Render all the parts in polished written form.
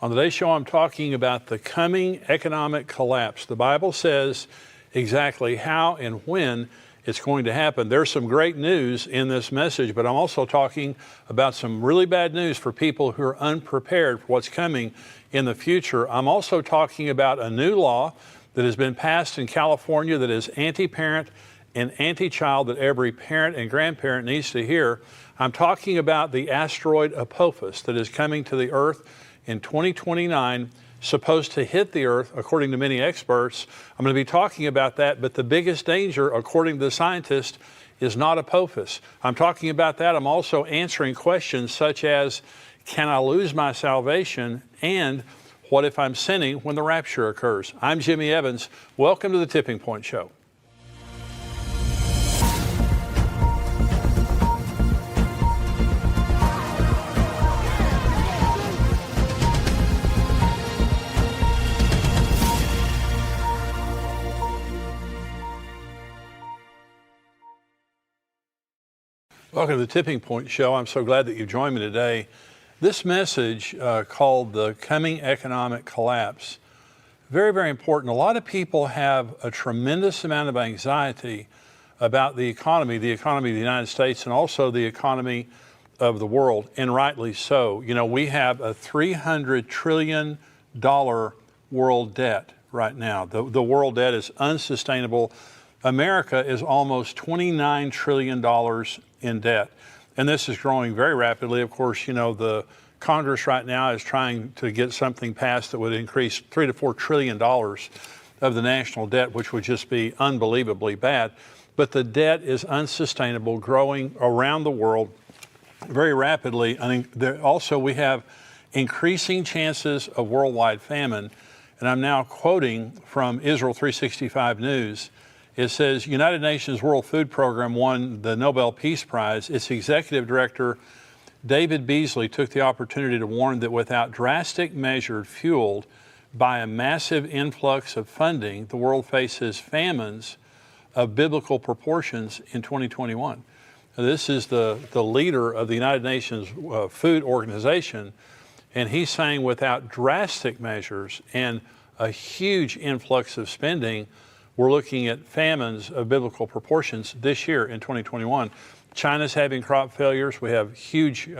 On today's show, I'm talking about the coming economic collapse. The Bible says exactly how and when it's going to happen. There's some great news in this message, but I'm also talking about some really bad news for people who are unprepared for what's coming in the future. I'm also talking about a new law that has been passed in California that is anti-parent and anti-child that every parent and grandparent needs to hear. I'm talking about the asteroid Apophis that is coming to the Earth in 2029, supposed to hit the Earth, according to many experts. I'm going to be talking about that, but the biggest danger, according to the scientists, is not Apophis. I'm talking about that. I'm also answering questions such as, can I lose my salvation? And what if I'm sinning when the rapture occurs? I'm Jimmy Evans. Welcome to the Tipping Point Show. Welcome to the Tipping Point Show. I'm so glad that you've joined me today. This message called The Coming Economic Collapse, very, very important. A lot of people have a tremendous amount of anxiety about the economy of the United States and also the economy of the world, and rightly so. You know, we have a $300 trillion world debt right now. The world debt is unsustainable. America is almost $29 trillion in debt. And this is growing very rapidly. Of course, you know, the Congress right now is trying to get something passed that would increase $3 to $4 trillion of the national debt, which would just be unbelievably bad. But the debt is unsustainable, growing around the world very rapidly. I think also we have increasing chances of worldwide famine. And I'm now quoting from Israel 365 News. It says, United Nations World Food Program won the Nobel Peace Prize. Its executive director, David Beasley, took the opportunity to warn that without drastic measures fueled by a massive influx of funding, the world faces famines of biblical proportions in 2021. Now, this is the leader of the United Nations Food Organization, and he's saying without drastic measures and a huge influx of spending, we're looking at famines of biblical proportions this year in 2021. China's having crop failures. We have huge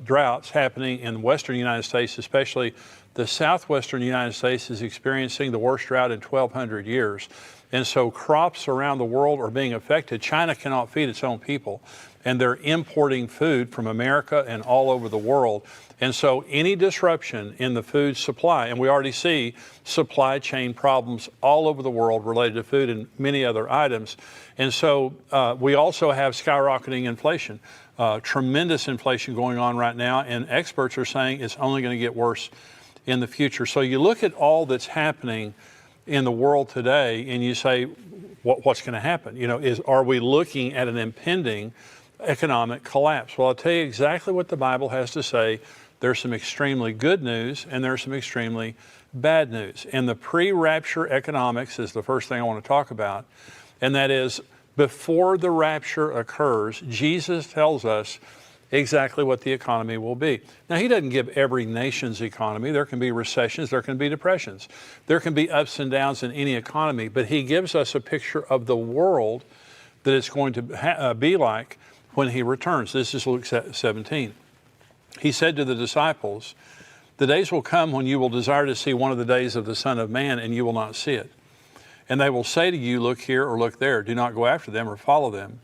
droughts happening in the western United States, especially the southwestern United States is experiencing the worst drought in 1,200 years. And so crops around the world are being affected. China cannot feed its own people, and they're importing food from America and all over the world. And so any disruption in the food supply, and we already see supply chain problems all over the world related to food and many other items. And so we also have skyrocketing inflation, tremendous inflation going on right now, and experts are saying it's only going to get worse in the future. So you look at all that's happening in the world today and you say, what's going to happen? You know, are we looking at an impending economic collapse? Well, I'll tell you exactly what the Bible has to say. There's some extremely good news and there's some extremely bad news. And the pre-rapture economics is the first thing I want to talk about. And that is, before the rapture occurs, Jesus tells us exactly what the economy will be. Now, he doesn't give every nation's economy. There can be recessions, there can be depressions, there can be ups and downs in any economy, but he gives us a picture of the world that it's going to be like when he returns. This is Luke 17. He said to the disciples, the days will come when you will desire to see one of the days of the Son of Man, and you will not see it. And they will say to you, look here or look there. Do not go after them or follow them.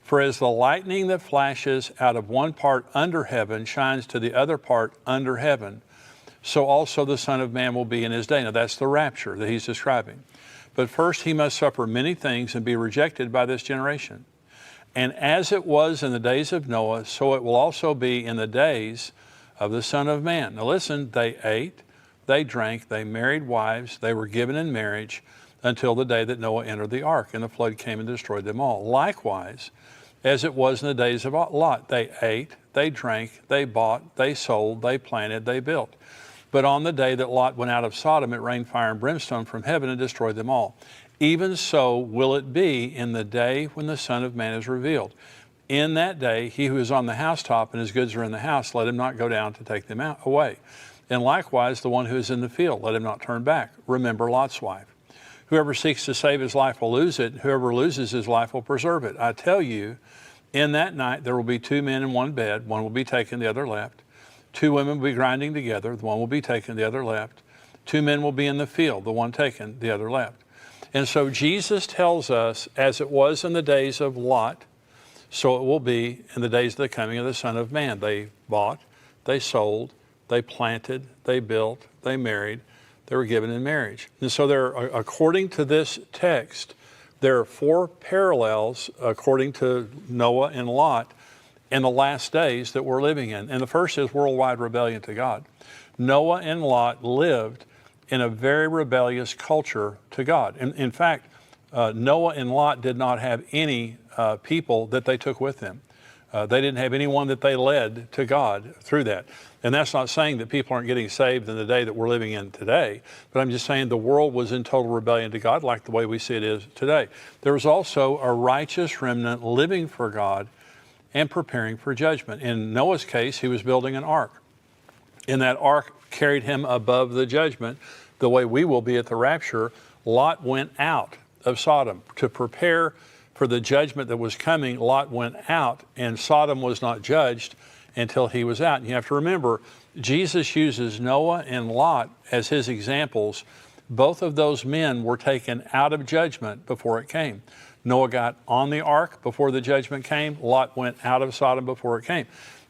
For as the lightning that flashes out of one part under heaven shines to the other part under heaven, so also the Son of Man will be in his day. Now that's the rapture that he's describing. But first he must suffer many things and be rejected by this generation. And as it was in the days of Noah, so it will also be in the days of the Son of Man. Now listen, they ate, they drank, they married wives, they were given in marriage until the day that Noah entered the ark, and the flood came and destroyed them all. Likewise, as it was in the days of Lot, they ate, they drank, they bought, they sold, they planted, they built. But on the day that Lot went out of Sodom, it rained fire and brimstone from heaven and destroyed them all. Even so will it be in the day when the Son of Man is revealed. In that day, he who is on the housetop and his goods are in the house, let him not go down to take them away. And likewise, the one who is in the field, let him not turn back. Remember Lot's wife. Whoever seeks to save his life will lose it. Whoever loses his life will preserve it. I tell you, in that night there will be two men in one bed. One will be taken, the other left. Two women will be grinding together. The one will be taken, the other left. Two men will be in the field. The one taken, the other left. And so Jesus tells us, as it was in the days of Lot, so it will be in the days of the coming of the Son of Man. They bought, they sold, they planted, they built, they married, they were given in marriage. And so there are, according to this text, there are four parallels according to Noah and Lot in the last days that we're living in. And the first is worldwide rebellion to God. Noah and Lot lived in a very rebellious culture to God. In fact, Noah and Lot did not have any people that they took with them. They didn't have anyone that they led to God through that. And that's not saying that people aren't getting saved in the day that we're living in today, but I'm just saying the world was in total rebellion to God like the way we see it is today. There was also a righteous remnant living for God and preparing for judgment. In Noah's case, he was building an ark. And that ark carried him above the judgment the way we will be at the rapture. Lot went out of Sodom to prepare for the judgment that was coming. Lot went out, and Sodom was not judged until he was out. And you have to remember, Jesus uses Noah and Lot as his examples. Both of those men were taken out of judgment before it came. Noah got on the ark before the judgment came. Lot went out of Sodom before it came.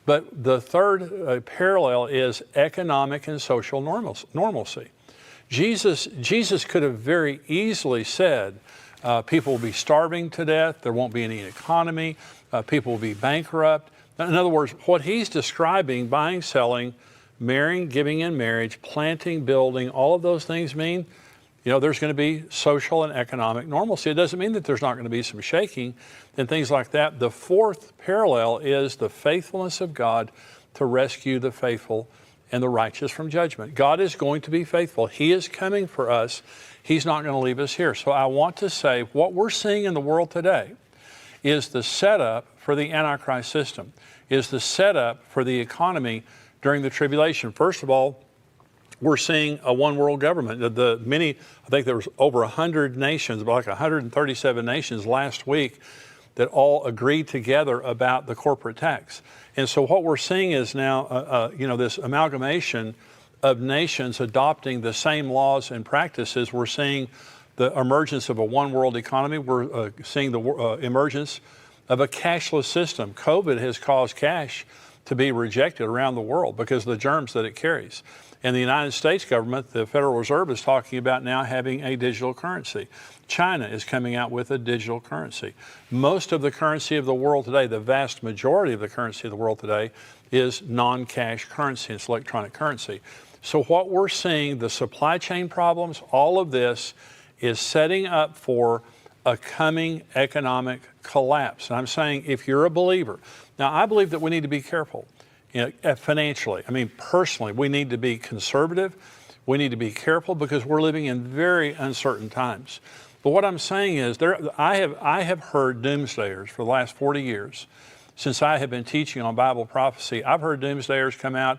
But the third parallel is economic and social normalcy. Jesus could have very easily said, people will be starving to death, there won't be any economy, people will be bankrupt. In other words, what he's describing, buying, selling, marrying, giving in marriage, planting, building, all of those things mean, there's going to be social and economic normalcy. It doesn't mean that there's not going to be some shaking and things like that. The fourth parallel is the faithfulness of God to rescue the faithful and the righteous from judgment. God is going to be faithful. He is coming for us. He's not going to leave us here. So I want to say what we're seeing in the world today is the setup for the Antichrist system, is the setup for the economy during the tribulation. First of all, we're seeing a one world government. I think there was over 100 nations, about like 137 nations last week that all agreed together about the corporate tax. And so what we're seeing is now, this amalgamation of nations adopting the same laws and practices. We're seeing the emergence of a one world economy. We're seeing the emergence of a cashless system. COVID has caused cash to be rejected around the world because of the germs that it carries. And the United States government, the Federal Reserve, is talking about now having a digital currency. China is coming out with a digital currency. Most of the currency of the world today, the vast majority of the currency of the world today, is non-cash currency. It's electronic currency. So what we're seeing, the supply chain problems, all of this is setting up for a coming economic collapse. And I'm saying if you're a believer, now I believe that we need to be careful. Financially, personally, we need to be conservative. We need to be careful because we're living in very uncertain times. But what I'm saying is, I have heard doomsdayers for the last 40 years. Since I have been teaching on Bible prophecy, I've heard doomsdayers come out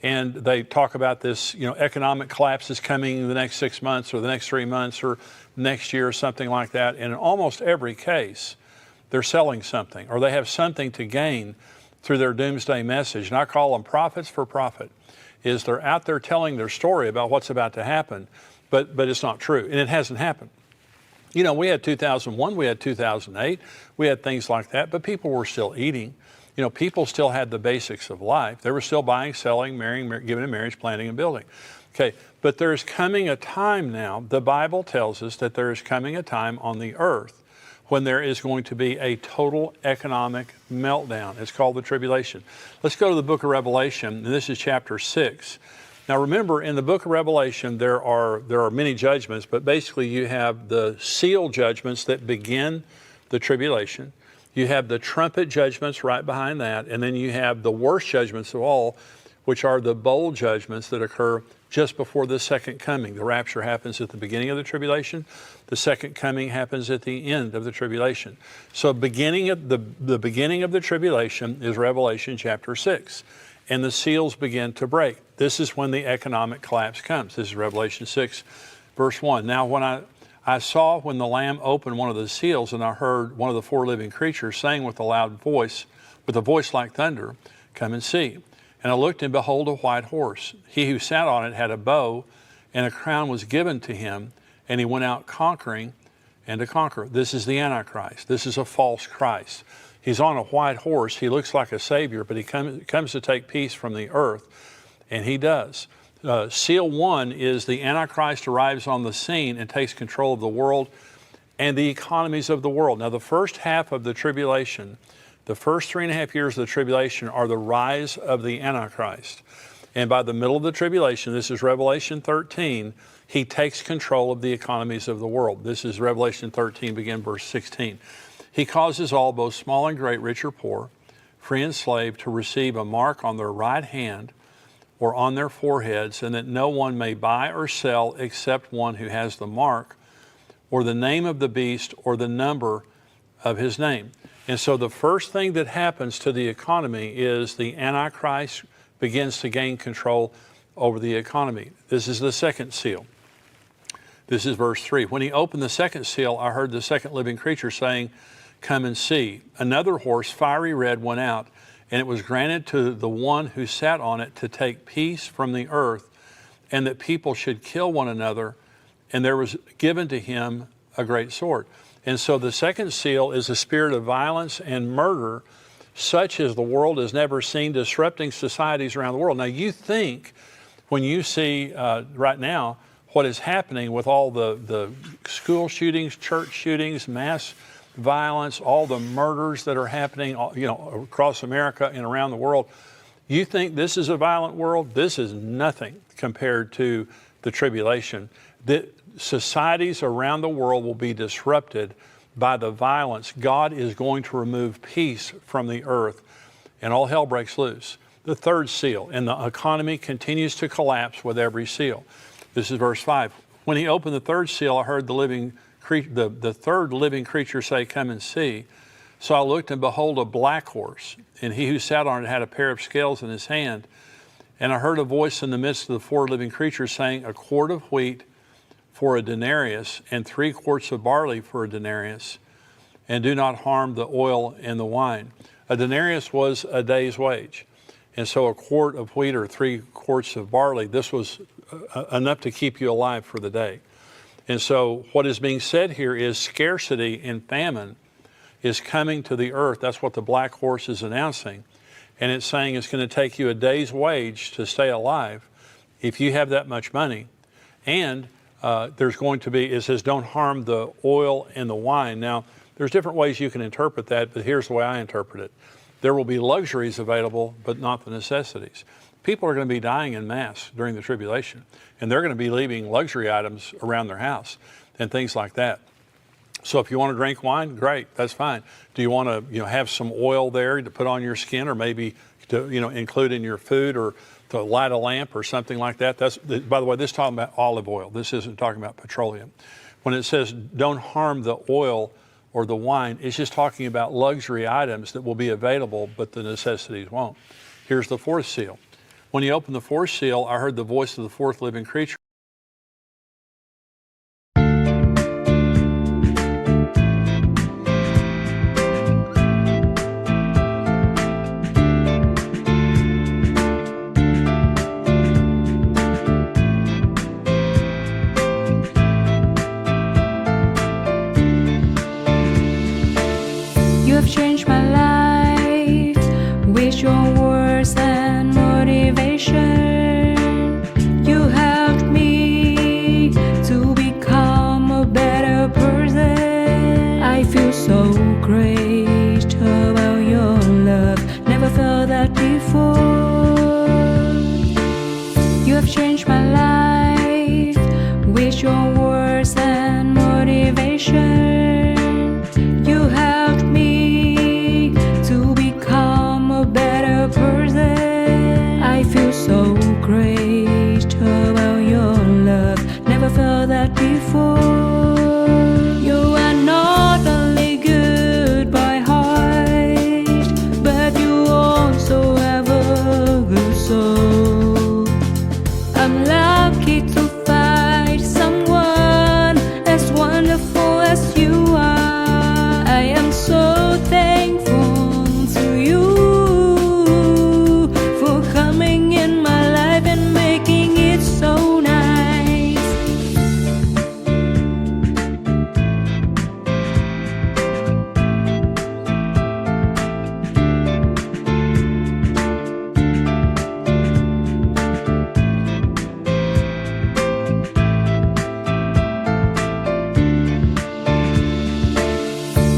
and they talk about this, economic collapse is coming in the next 6 months or the next 3 months or next year or something like that. And in almost every case, they're selling something or they have something to gain through their doomsday message. And I call them prophets for profit. Is they're out there telling their story about what's about to happen, but it's not true, and it hasn't happened. We had 2001, we had 2008, we had things like that, but people were still eating. People still had the basics of life. They were still buying, selling, marrying, giving in marriage, planting, and building. Okay, but there's coming a time now, the Bible tells us that there is coming a time on the earth when there is going to be a total economic meltdown. It's called the tribulation. Let's go to the book of Revelation, and this is chapter 6. Now remember, in the book of Revelation, there are many judgments, but basically you have the seal judgments that begin the tribulation. You have the trumpet judgments right behind that, and then you have the worst judgments of all, which are the bowl judgments that occur just before the second coming. The rapture happens at the beginning of the tribulation. The second coming happens at the end of the tribulation. So the beginning of the tribulation is Revelation chapter 6. And the seals begin to break. This is when the economic collapse comes. This is Revelation 6, verse 1. Now, when I saw when the Lamb opened one of the seals, and I heard one of the four living creatures saying with a loud voice, with a voice like thunder, "Come and see." And I looked, and behold, a white horse. He who sat on it had a bow, and a crown was given to him, and he went out conquering and to conquer. This is the Antichrist. This is a false Christ. He's on a white horse. He looks like a savior, but he comes to take peace from the earth, and he does. Seal 1 is the Antichrist arrives on the scene and takes control of the world and the economies of the world. Now, the first half of the tribulation, the first 3.5 years of the tribulation, are the rise of the Antichrist. And by the middle of the tribulation, this is Revelation 13, he takes control of the economies of the world. This is Revelation 13, begin verse 16. He causes all, both small and great, rich or poor, free and slave, to receive a mark on their right hand or on their foreheads, and that no one may buy or sell except one who has the mark or the name of the beast or the number of his name. And so the first thing that happens to the economy is the Antichrist begins to gain control over the economy. This is the second seal. This is verse 3. When he opened the second seal, I heard the second living creature saying, "Come and see." Another horse, fiery red, went out, and it was granted to the one who sat on it to take peace from the earth, and that people should kill one another, and there was given to him a great sword. And so the second seal is a spirit of violence and murder, such as the world has never seen, disrupting societies around the world. Now, you think when you see right now what is happening with all the school shootings, church shootings, mass violence, all the murders that are happening, across America and around the world, you think this is a violent world? This is nothing compared to the tribulation. The societies around the world will be disrupted by the violence. God is going to remove peace from the earth, and all hell breaks loose. The third seal, and the economy continues to collapse with every seal. This is verse 5. When he opened the third seal, I heard the third living creature say, "Come and see." So I looked, and behold, a black horse, and he who sat on it had a pair of scales in his hand. And I heard a voice in the midst of the four living creatures saying, "A quart of wheat for a denarius, and 3 quarts of barley for a denarius, and do not harm the oil and the wine." A denarius was a day's wage. And so a quart of wheat or 3 quarts of barley, this was enough to keep you alive for the day. And so what is being said here is scarcity and famine is coming to the earth. That's what the black horse is announcing. And it's saying it's going to take you a day's wage to stay alive if you have that much money. And there's going to be, it says, don't harm the oil and the wine. Now, there's different ways you can interpret that, but here's the way I interpret it. There will be luxuries available, but not the necessities. People are going to be dying in mass during the tribulation, and they're going to be leaving luxury items around their house and things like that. So if you want to drink wine, great, that's fine. Do you want to have some oil there to put on your skin, or maybe to include in your food, or to light a lamp or something like that? That's, by the way, this is talking about olive oil. This isn't talking about petroleum. When it says don't harm the oil or the wine, it's just talking about luxury items that will be available, but the necessities won't. Here's the fourth seal. When he opened the fourth seal, I heard the voice of the fourth living creature. You have changed my life with your words and motivation. You helped me to become a better person. I feel so great about your love. Never felt that before. You have changed my life with your words and motivation. You helped me to become a better person. I feel so great about your love. Never felt that before. You are not only good by heart, but you also have a good soul. I'm lucky to find someone as wonderful as you are. I am so thankful to you for coming in my life and making it so nice.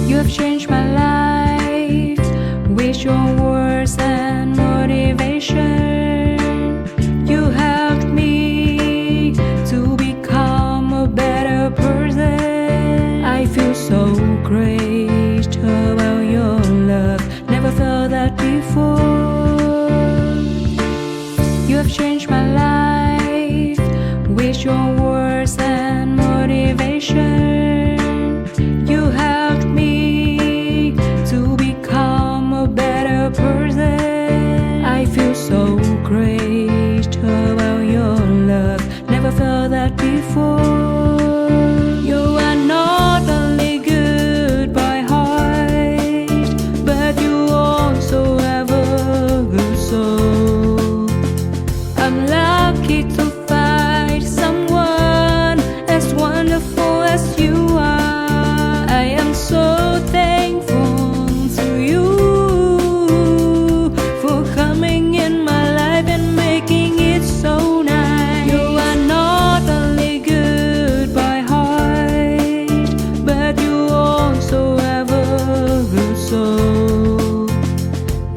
You have changed my life with your words and motivation. You helped me to become a better person. I feel so great about your love. Never felt that before. You have changed my life with your words and motivation. You helped me to become a better person. I feel so great about your love. Never felt that before. You are not only good by heart, but you also have a good soul. I'm lucky to find someone as wonderful as you are. I am so thankful to you for coming in my life and making it so nice. You are not only good by heart, but you also have a good soul.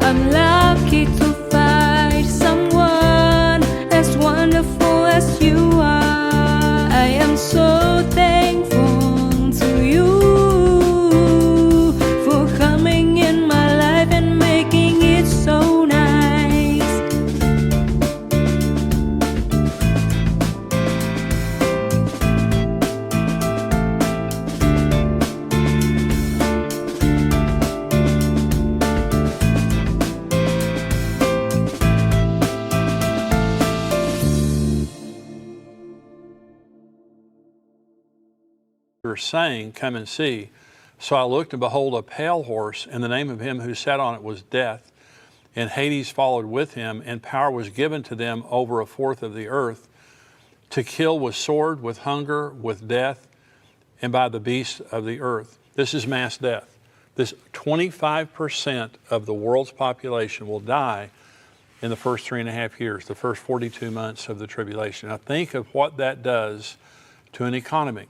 I'm lucky to find someone as wonderful as you are. I am so thankful to you for coming in my life and making it so nice. Were saying, "Come and see." So I looked, and behold, a pale horse, and the name of him who sat on it was Death. And Hades followed with him, and power was given to them over a fourth of the earth, to kill with sword, with hunger, with death, and by the beasts of the earth. This is mass death. This 25% of the world's population will die in the first 3.5 years, the first 42 months of the tribulation. Now think of what that does to an economy.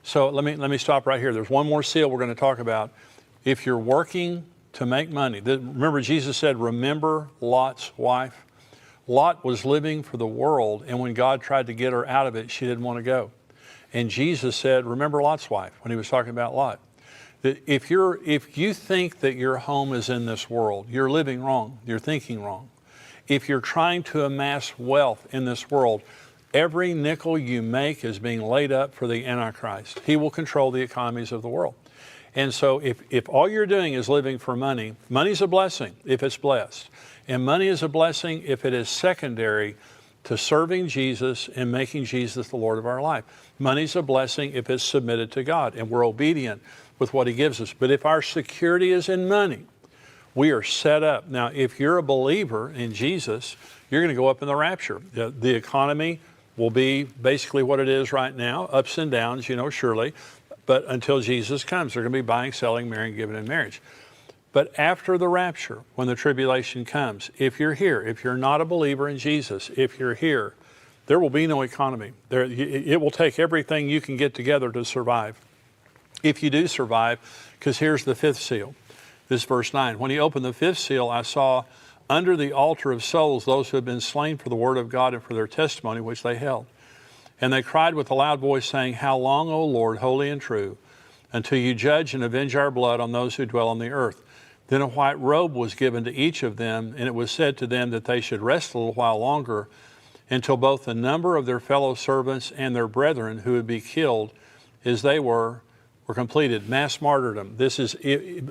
So let me stop right here. There's one more seal we're going to talk about. If you're working to make money, remember Jesus said, remember Lot's wife? Lot was living for the world, and when God tried to get her out of it, she didn't want to go. And Jesus said, remember Lot's wife, when he was talking about Lot. That if you think that your home is in this world, you're living wrong, you're thinking wrong. If you're trying to amass wealth in this world, every nickel you make is being laid up for the Antichrist. He will control the economies of the world. And so if all you're doing is living for money, money's a blessing if it's blessed. And money is a blessing if it is secondary to serving Jesus and making Jesus the Lord of our life. Money's a blessing if it's submitted to God and we're obedient with what he gives us. But if our security is in money, we are set up. Now, if you're a believer in Jesus, you're going to go up in the rapture. The economy will be basically what it is right now, ups and downs, surely. But until Jesus comes, they're going to be buying, selling, marrying, giving in marriage. But after the rapture, when the tribulation comes, if you're here, if you're not a believer in Jesus, if you're here, there will be no economy. It will take everything you can get together to survive. If you do survive, because here's the fifth seal. This is verse 9. When he opened the fifth seal, I saw under the altar of souls those who had been slain for the word of God and for their testimony which they held. And they cried with a loud voice, saying, How long, O Lord, holy and true, until you judge and avenge our blood on those who dwell on the earth? Then a white robe was given to each of them, and it was said to them that they should rest a little while longer, until both the number of their fellow servants and their brethren who would be killed as they were completed. Mass martyrdom. This is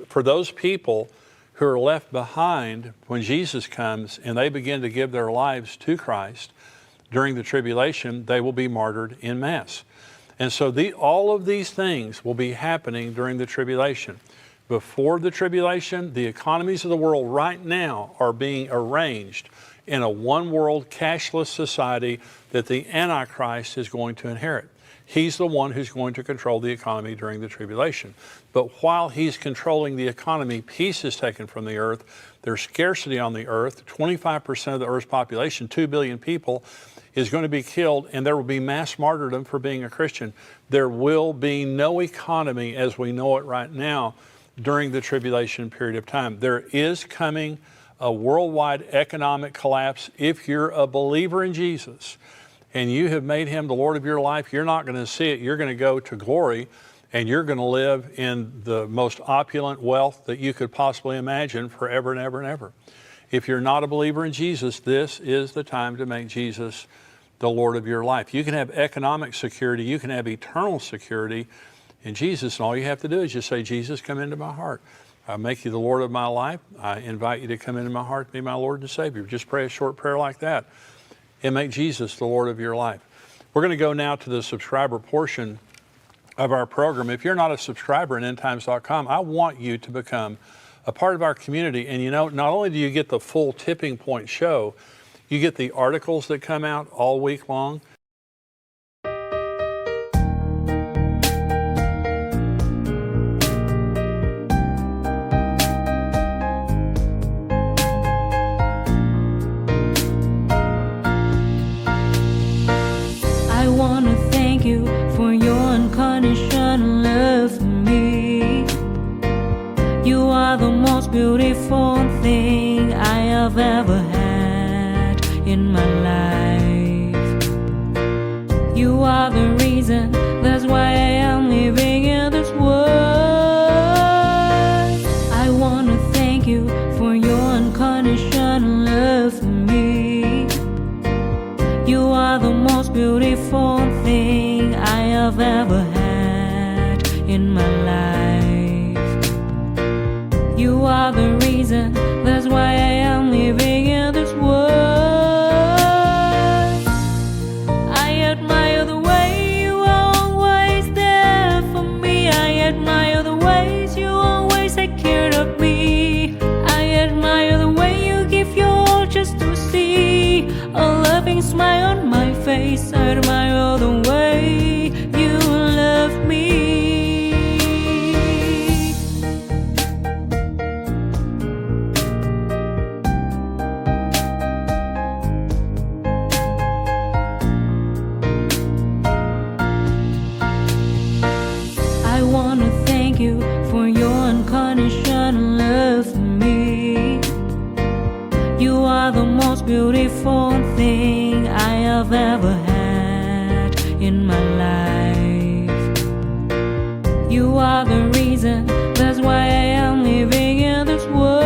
for those people who are left behind when Jesus comes and they begin to give their lives to Christ. during the tribulation, they will be martyred en masse. And so all of these things will be happening during the tribulation. Before the tribulation, the economies of the world right now are being arranged in a one-world cashless society that the Antichrist is going to inherit. He's the one who's going to control the economy during the tribulation. But while he's controlling the economy, peace is taken from the earth. There's scarcity on the earth. 25% of the earth's population, 2 billion people, is going to be killed, and there will be mass martyrdom for being a Christian. There will be no economy as we know it right now during the tribulation period of time. There is coming a worldwide economic collapse. If you're a believer in Jesus and you have made him the Lord of your life, you're not going to see it. You're going to go to glory, and you're going to live in the most opulent wealth that you could possibly imagine forever and ever and ever. If you're not a believer in Jesus, this is the time to make Jesus the Lord of your life. You can have economic security, you can have eternal security in Jesus, and all you have to do is just say, Jesus, come into my heart. I make you the Lord of my life. I invite you to come into my heart, be my Lord and Savior. Just pray a short prayer like that and make Jesus the Lord of your life. We're going to go now to the subscriber portion of our program. If you're not a subscriber at endtimes.com, I want you to become a part of our community. And you know, not only do you get the full Tipping Point show, you get the articles that come out all week long. I want to thank you for your unconditional love for me. You are the most beautiful thing I have ever had in my life. You are the reason, that's why I am living in this world. I want to thank you for your unconditional love for me. You are the most beautiful thing I have ever had in my life. You are the reason, that's why I am living in this world. I admire the way you are always there for me. I admire the ways you always take care of me. I admire the way you give your all just to see a loving smile on my face. I admire the way you love me. I want to thank you for your unconditional love for me. You are the most beautiful thing I have ever had in my life. You are the reason, that's why I am living in this world.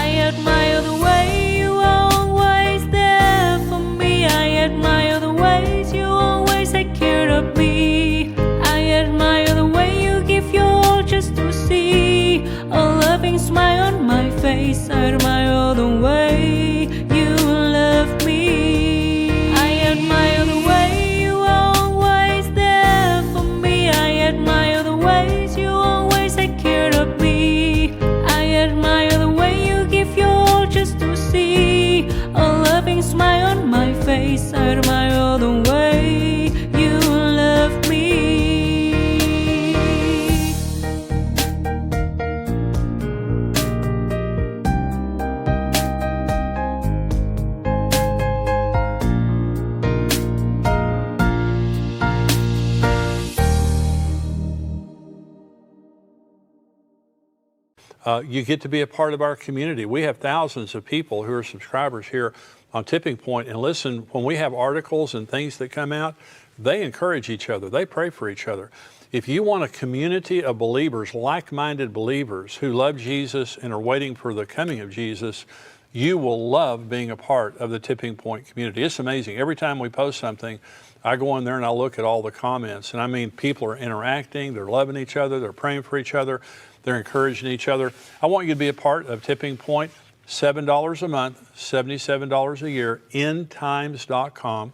I admire the way you are always there for me. I admire the ways you always take care of me. I admire the way you give your all just to see a loving smile on my face. I admire the way you love me. I admire the way you are always there for me. I admire the ways you always take care of me. I admire the way you give your all just to see a loving smile on my face. I admire the way you love me. You get to be a part of our community. We have thousands of people who are subscribers here on Tipping Point, and listen, when we have articles and things that come out, they encourage each other. They pray for each other. If you want a community of believers, like-minded believers who love Jesus and are waiting for the coming of Jesus, you will love being a part of the Tipping Point community. It's amazing. Every time we post something, I go in there and I look at all the comments, and I mean, people are interacting, they're loving each other, they're praying for each other, they're encouraging each other. I want you to be a part of Tipping Point. $7 a month, $77 a year. endtimes.com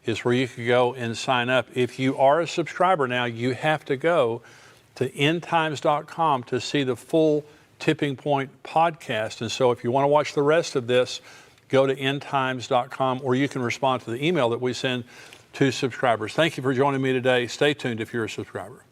is where you can go and sign up. If you are a subscriber now, you have to go to endtimes.com to see the full Tipping Point podcast. And so if you want to watch the rest of this, go to endtimes.com, or you can respond to the email that we send to subscribers. Thank you for joining me today. Stay tuned if you're a subscriber.